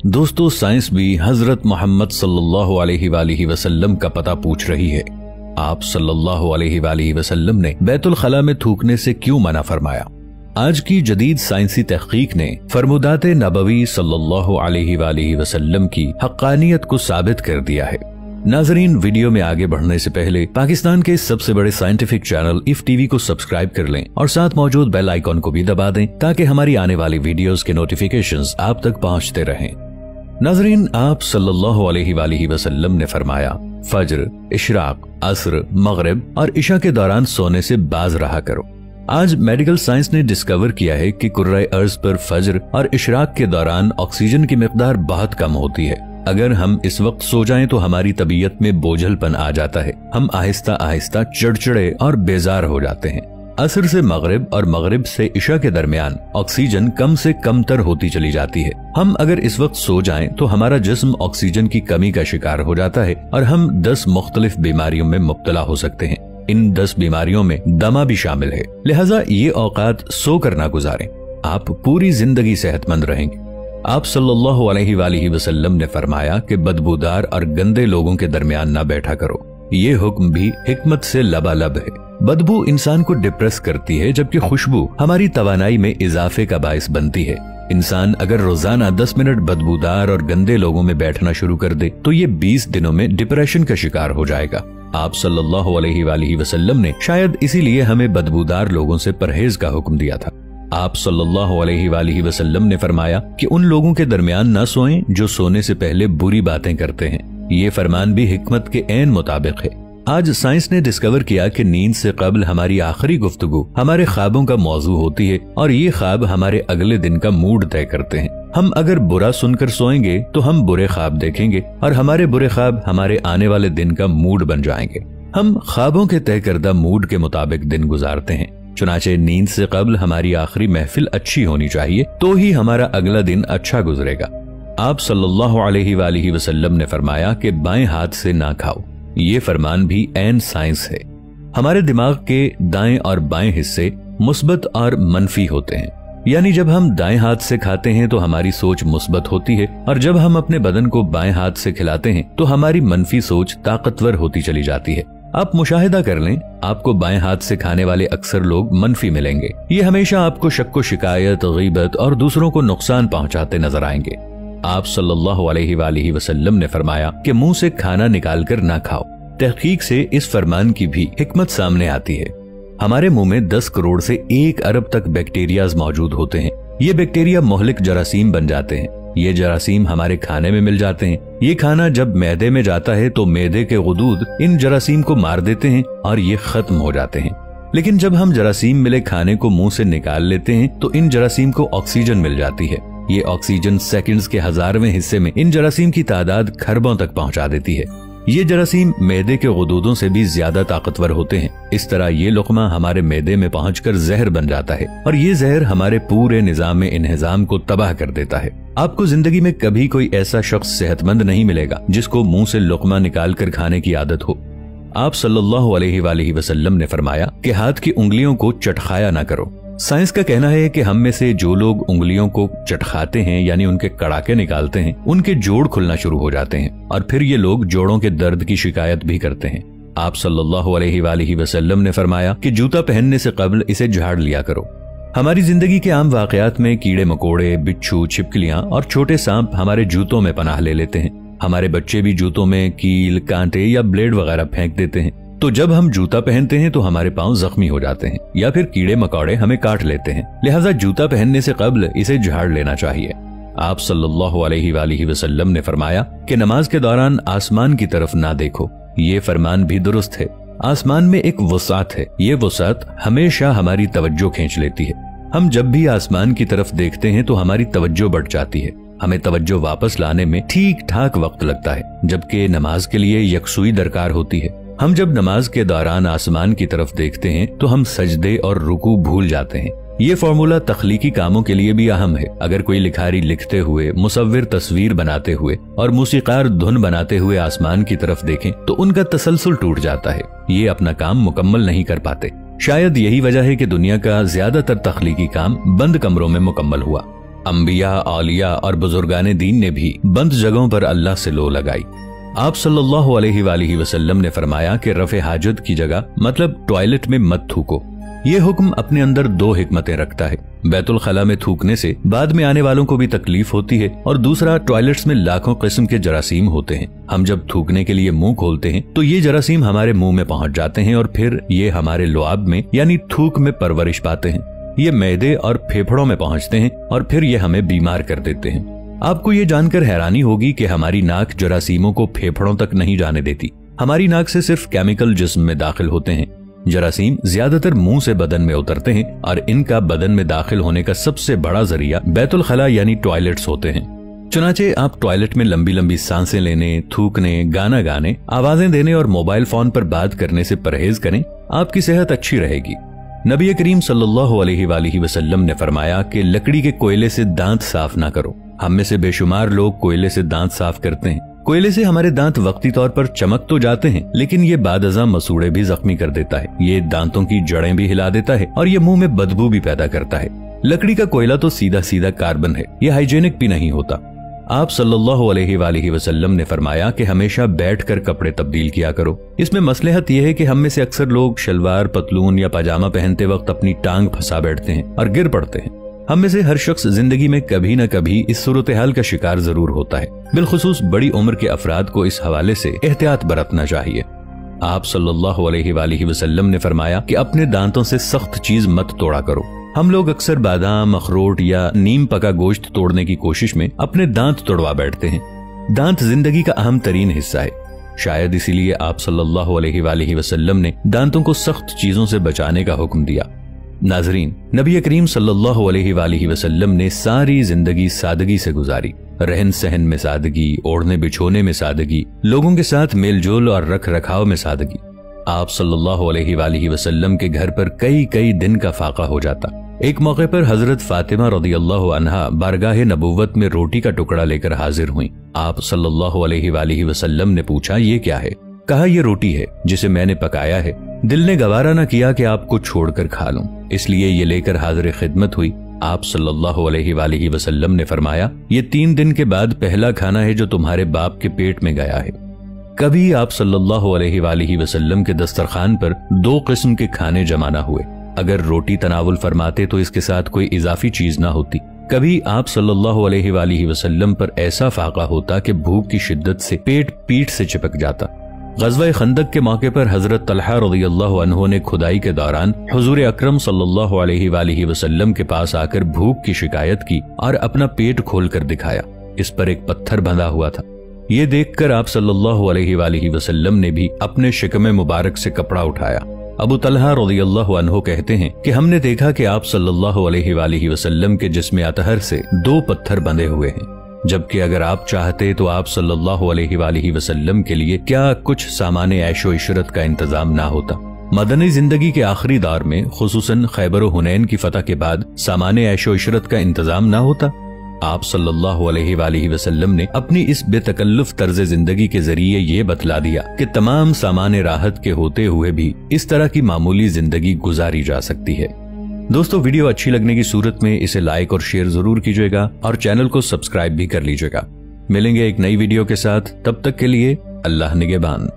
दोस्तों, साइंस भी हजरत मोहम्मद सल्लल्लाहु अलैहि वसल्लम का पता पूछ रही है। आप सल्लल्लाहु अलैहि वसल्लम ने बैतुल खला में थूकने से क्यों मना फरमाया? आज की जदीद साइंसी तहकीक ने फरमुदात नबवी सल्लल्लाहु अलैहि वसल्लम की हक्कानियत को साबित कर दिया है। नाजरीन, वीडियो में आगे बढ़ने से पहले पाकिस्तान के सबसे बड़े साइंटिफिक चैनल इफ टीवी को सब्सक्राइब कर लें और साथ मौजूद बेल आइकॉन को भी दबा दें ताकि हमारी आने वाली वीडियोस के नोटिफिकेशंस आप तक पहुंचते रहें। नाजरीन, आप सल्लल्लाहु अलैहि वसल्लम ने फरमाया, फज्र, इशराक, असर, मगरिब और इशा के दौरान सोने से बाज रहा करो। आज मेडिकल साइंस ने डिस्कवर किया है कि कुर्राए अर्ज पर फज्र और इशराक के दौरान ऑक्सीजन की मिकदार बहुत कम होती है। अगर हम इस वक्त सो जाएं तो हमारी तबीयत में बोझलपन आ जाता है। हम आहिस्ता आहिस्ता चिड़चिड़े और बेजार हो जाते हैं। असर से मगरिब और मगरिब से इशा के दरमियान ऑक्सीजन कम से कम तर होती चली जाती है। हम अगर इस वक्त सो जाएं तो हमारा जिस्म ऑक्सीजन की कमी का शिकार हो जाता है और हम 10 मुख्तलिफ बीमारियों में मुब्तला हो सकते हैं। इन 10 बीमारियों में दमा भी शामिल है। लिहाजा ये औकात सो कर ना गुजारें, आप पूरी जिंदगी सेहतमंद रहेंगे। आप सल्लल्लाहु अलैहि वसल्लम ने फरमाया कि बदबूदार और गंदे लोगों के दरमियान ना बैठा करो। ये हुक्म भी हिकमत से लबालब है। बदबू इंसान को डिप्रेस करती है, जबकि खुशबू हमारी तवानाई में इजाफे का बायस बनती है। इंसान अगर रोजाना 10 मिनट बदबूदार और गंदे लोगों में बैठना शुरू कर दे तो ये 20 दिनों में डिप्रेशन का शिकार हो जाएगा। आप सल्लल्लाहु अलैहि वसल्लम ने शायद इसीलिए हमें बदबूदार लोगों से परहेज का हुक्म दिया था। आप सल्लल्लाहु अलैहि वसल्लम ने फरमाया कि उन लोगों के दरमियान न सोएं जो सोने से पहले बुरी बातें करते हैं। ये फरमान भी हिकमत के ऐन मुताबिक है। आज साइंस ने डिस्कवर किया कि नींद से कबल हमारी आखिरी गुफ्तगू हमारे ख्वाबों का मौजू होती है और ये ख्वाब हमारे अगले दिन का मूड तय करते हैं। हम अगर बुरा सुनकर सोएंगे तो हम बुरे ख्वाब देखेंगे और हमारे बुरे ख्वाब हमारे आने वाले दिन का मूड बन जाएंगे। हम ख्वाबों के तय करदा मूड के मुताबिक दिन गुजारते हैं। चुनाचे नींद से कबल हमारी आखिरी महफिल अच्छी होनी चाहिए तो ही हमारा अगला दिन अच्छा गुजरेगा। आप सल्लल्लाहु अलैहि वसल्लम ने फरमाया कि बाएं हाथ से ना खाओ। ये फरमान भी ऐन साइंस है। हमारे दिमाग के दाएं और बाएं हिस्से मुस्बत और मनफी होते हैं। यानी जब हम दाएं हाथ से खाते हैं तो हमारी सोच मुस्बत होती है और जब हम अपने बदन को बाएं हाथ से खिलाते हैं तो हमारी मनफी सोच ताकतवर होती चली जाती है। आप मुशाहिदा कर लें, आपको बाएं हाथ से खाने वाले अक्सर लोग मनफी मिलेंगे। ये हमेशा आपको शक व शिकायत, गीबत और दूसरों को नुकसान पहुंचाते नजर आएंगे। आप सल्लल्लाहु अलैहि वसल्लम ने फरमाया कि मुंह से खाना निकाल कर ना खाओ। तहकीक से इस फरमान की भी हिकमत सामने आती है। हमारे मुंह में 10 करोड़ से 1 अरब तक बैक्टीरियाज मौजूद होते हैं। ये बैक्टीरिया मोहलिक जरासीम बन जाते हैं। ये जरासीम हमारे खाने में मिल जाते हैं। ये खाना जब मैदे में जाता है तो मैदे के गुदूद इन जरासीम को मार देते हैं और ये खत्म हो जाते हैं। लेकिन जब हम जरासीम मिले खाने को मुंह से निकाल लेते हैं तो इन जरासीम को ऑक्सीजन मिल जाती है। ये ऑक्सीजन सेकंड्स के 1000वें हिस्से में इन जरासीम की तादाद खरबों तक पहुंचा देती है। ये जरासीम मैदे के गुदूदों से भी ज्यादा ताकतवर होते हैं। इस तरह ये लुक़मा हमारे मैदे में पहुंचकर जहर बन जाता है और ये जहर हमारे पूरे निजाम इंहिज़ाम को तबाह कर देता है। आपको जिंदगी में कभी कोई ऐसा शख्स सेहतमंद नहीं मिलेगा जिसको मुंह से लुक़मा निकाल कर खाने की आदत हो। आप सल्लल्लाहु अलैहि वसल्लम ने फरमाया कि हाथ की उंगलियों को चटखाया ना करो। साइंस का कहना है कि हम में से जो लोग उंगलियों को चटखाते हैं यानी उनके कड़ाके निकालते हैं, उनके जोड़ खुलना शुरू हो जाते हैं और फिर ये लोग जोड़ों के दर्द की शिकायत भी करते हैं। आप सल्लल्लाहु अलैहि वसल्लम ने फरमाया कि जूता पहनने से कबल इसे झाड़ लिया करो। हमारी जिंदगी के आम वाकयात में कीड़े मकोड़े, बिच्छू, छिपकलियां और छोटे सांप हमारे जूतों में पनाह ले लेते हैं। हमारे बच्चे भी जूतों में कील, कांटे या ब्लेड वगैरह फेंक देते हैं। तो जब हम जूता पहनते हैं तो हमारे पांव जख्मी हो जाते हैं या फिर कीड़े मकोड़े हमें काट लेते हैं। लिहाजा जूता पहनने से कबल इसे झाड़ लेना चाहिए। आप सल्लल्लाहु अलैहि वसल्लम ने फरमाया कि नमाज के दौरान आसमान की तरफ ना देखो। ये फरमान भी दुरुस्त है। आसमान में एक वसात है। ये वसात हमेशा हमारी तवज्जो खींच लेती है। हम जब भी आसमान की तरफ देखते हैं तो हमारी तवज्जो बढ़ जाती है। हमें तवज्जो वापस लाने में ठीक ठाक वक्त लगता है, जबकि नमाज के लिए यकसुई दरकार होती है। हम जब नमाज के दौरान आसमान की तरफ देखते हैं तो हम सजदे और रुकू भूल जाते हैं। ये फॉर्मूला तख्लीकी कामों के लिए भी अहम है। अगर कोई लिखारी लिखते हुए, मुसव्विर तस्वीर बनाते हुए और मूसीकार धुन बनाते हुए आसमान की तरफ देखें तो उनका तसलसल टूट जाता है। ये अपना काम मुकम्मल नहीं कर पाते। शायद यही वजह है कि दुनिया का ज्यादातर तख्लीकी काम बंद कमरों में मुकम्मल हुआ। अंबिया, औलिया और बुजुर्गाने दीन ने भी बंद जगहों पर अल्लाह से लो लगाई। आप सल्लल्लाहु अलैहि वसल्लम ने फरमाया कि रफ़े हाजत की जगह मतलब टॉयलेट में मत थूको। ये हुक्म अपने अंदर दो हिकमतें रखता है। बैतुल खला में थूकने से बाद में आने वालों को भी तकलीफ होती है, और दूसरा, टॉयलेट्स में लाखों किस्म के जरासीम होते हैं। हम जब थूकने के लिए मुंह खोलते हैं तो ये जरासीम हमारे मुंह में पहुंच जाते हैं और फिर ये हमारे लुआब में यानी थूक में परवरिश पाते हैं। ये मैदे और फेफड़ों में पहुंचते हैं और फिर ये हमें बीमार कर देते हैं। आपको ये जानकर हैरानी होगी कि हमारी नाक जरासीमों को फेफड़ों तक नहीं जाने देती। हमारी नाक से सिर्फ केमिकल जिस्म में दाखिल होते हैं। जरासीम ज्यादातर मुंह से बदन में उतरते हैं और इनका बदन में दाखिल होने का सबसे बड़ा जरिया बैतुल खला यानी टॉयलेट्स होते हैं। चुनाचे आप टॉयलेट में लंबी लंबी सांसें लेने, थूकने, गाना गाने, आवाजें देने और मोबाइल फोन पर बात करने से परहेज करें, आपकी सेहत अच्छी रहेगी। नबी करीम सल्लल्लाहु अलैहि वसल्लम ने फरमाया कि लकड़ी के कोयले से दांत साफ ना करो। हम में से बेशुमार लोग कोयले से दांत साफ करते हैं। कोयले से हमारे दांत वक्ती तौर पर चमक तो जाते हैं, लेकिन ये बादअज़ा मसूड़े भी जख्मी कर देता है। ये दांतों की जड़ें भी हिला देता है और ये मुंह में बदबू भी पैदा करता है। लकड़ी का कोयला तो सीधा सीधा कार्बन है, ये हाइजेनिक भी नहीं होता। आप सल्लल्लाहु अलैहि वसल्लम ने फरमाया कि हमेशा बैठकर कपड़े तब्दील किया करो। इसमें मसलहत यह है कि हम में से अक्सर लोग शलवार, पतलून या पजामा पहनते वक्त अपनी टांग फंसा बैठते हैं और गिर पड़ते हैं। हम में से हर शख्स जिंदगी में कभी न कभी इस सूरत हाल का शिकार जरूर होता है। बिलखुसूस बड़ी उम्र के अफराद को इस हवाले से एहतियात बरतना चाहिए। आप सल्लल्लाहु अलैहि वसल्लम ने फरमाया कि अपने दांतों से सख्त चीज मत तोड़ा करो। हम लोग अक्सर बादाम, अखरोट या नीम पका गोश्त तोड़ने की कोशिश में अपने दांत तोड़वा बैठते हैं। दांत जिंदगी का अहम तरीन हिस्सा है। शायद इसीलिए आप सल्लल्लाहु अलैहि वसल्लम ने दांतों को सख्त चीजों से बचाने का हुक्म दिया। नाजरीन, नबी करीम सल्लल्लाहु अलैहि वसल्लम ने सारी जिंदगी सादगी से गुजारी। रहन सहन में सादगी, ओढ़ने बिछोने में सादगी, लोगों के साथ मेलजोल और रख रखाव में सादगी। आप सल्लल्लाहु अलैहि वसल्लम के घर पर कई कई दिन का फाका हो जाता। एक मौके पर हजरत फातिमा रदियल्लाहु अन्हा बारगाह नबुव्वत में रोटी का टुकड़ा लेकर हाजिर हुई। आप सल्लल्लाहु अलैहि वसल्लम ने पूछा, ये क्या है? कहा, ये रोटी है जिसे मैंने पकाया है। दिल ने गवारा न किया कि आपको छोड़कर खा लूं, इसलिए ये लेकर हाजिर खिदमत हुई। आप सल्लल्लाहु अलैहि वसल्लम ने फरमाया, ये 3 दिन के बाद पहला खाना है जो तुम्हारे बाप के पेट में गया है। कभी आप सल्लल्लाहु अलैहि वसल्लम के दस्तरखान पर 2 किस्म के खाने जमा न हुए। अगर रोटी तनावुल फरमाते तो इसके साथ कोई इजाफी चीज ना होती। कभी आप सल्लल्लाहु अलैहि वसल्लम पर ऐसा फाका होता कि भूख की शिद्दत से पेट पीठ से चिपक जाता। ग़ज़वा खंदक के मौके पर हजरत तलहा रज़ियल्लाहु अन्हु ने खुदाई के दौरान हुजूर अकरम सल्लल्लाहु अलैहि वसल्लम के पास आकर भूख की शिकायत की और अपना पेट खोलकर दिखाया। इस पर एक पत्थर बंधा हुआ था। ये देखकर आप सल्लल्लाहु अलैहि वसल्लम ने भी अपने शिकमे मुबारक से कपड़ा उठाया। अबू तलहा रज़ियल्लाहु अन्हु कहते हैं कि हमने देखा कि आप सल्लल्लाहु अलैहि वसल्लम के जिस्म अतहर से 2 पत्थर बंधे हुए हैं, जबकि अगर आप चाहते तो आप सल्लल्लाहु अलैहि वसल्लम के लिए क्या कुछ सामाने ऐशो इशरत का इंतजाम ना होता। मदनी जिंदगी के आखिरी दौर में खुसूसन खैबर हुनैन की फतह के बाद सामाने ऐशो इशरत का इंतजाम ना होता। आप सल्लल्लाहु अलैहि वसल्लम ने अपनी इस बेतकल्लुफ तर्ज जिंदगी के जरिए ये बतला दिया कि तमाम सामाने राहत के होते हुए भी इस तरह की मामूली जिंदगी गुजारी जा सकती है। दोस्तों, वीडियो अच्छी लगने की सूरत में इसे लाइक और शेयर जरूर कीजिएगा और चैनल को सब्सक्राइब भी कर लीजिएगा। मिलेंगे एक नई वीडियो के साथ, तब तक के लिए अल्लाह निगहबान।